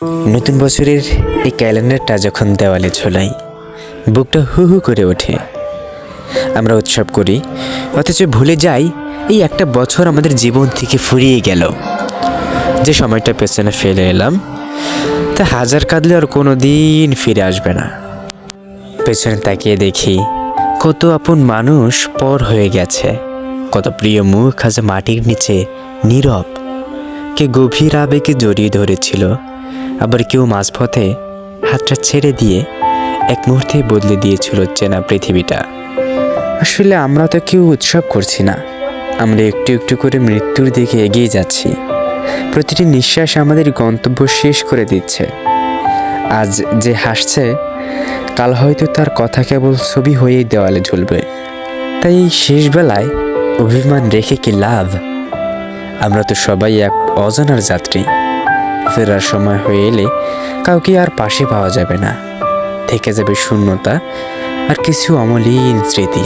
নতুন বছরের এই ক্যালেন্ডারটা যখন দেওয়ালে ঝোলাই, বুকটা হু হু করে ওঠে। আমরা উৎসব করি, অথচ ভুলে যাই এই একটা বছর আমাদের জীবন থেকে ফুরিয়ে গেল। যে সময়টা পেছনে ফেলে এলাম, তা হাজার কাঁদলে আর কোনো দিন ফিরে আসবে না। পেছনে তাকিয়ে দেখি কত আপন মানুষ পর হয়ে গেছে, কত প্রিয় মুখ আজ মাটির নিচে নীরব। কে গভীর আবেগে জড়িয়ে ধরেছিল, আবার কেউ মাঝপথে হাতটা ছেড়ে দিয়ে এক মুহূর্তে বদলে দিয়েছিল চেনা পৃথিবীটা। আসলে আমরা তো কেউ উৎসব করছি না, আমরা একটু একটু করে মৃত্যুর দিকে এগিয়ে যাচ্ছি। প্রতিটি নিঃশ্বাস আমাদের গন্তব্য শেষ করে দিচ্ছে। আজ যে হাসছে, কাল হয়তো তার কথা কেবল ছবি হয়েই দেওয়ালে ঝুলবে। তাই এই শেষ বেলায় অভিমান রেখে কি লাভ? আমরা তো সবাই এক অজানার যাত্রী। ফেরার সময় হয়ে এলে কাউকে আর পাশে পাওয়া যাবে না, থেকে যাবে শূন্যতা আর কিছু অমলিন স্মৃতি।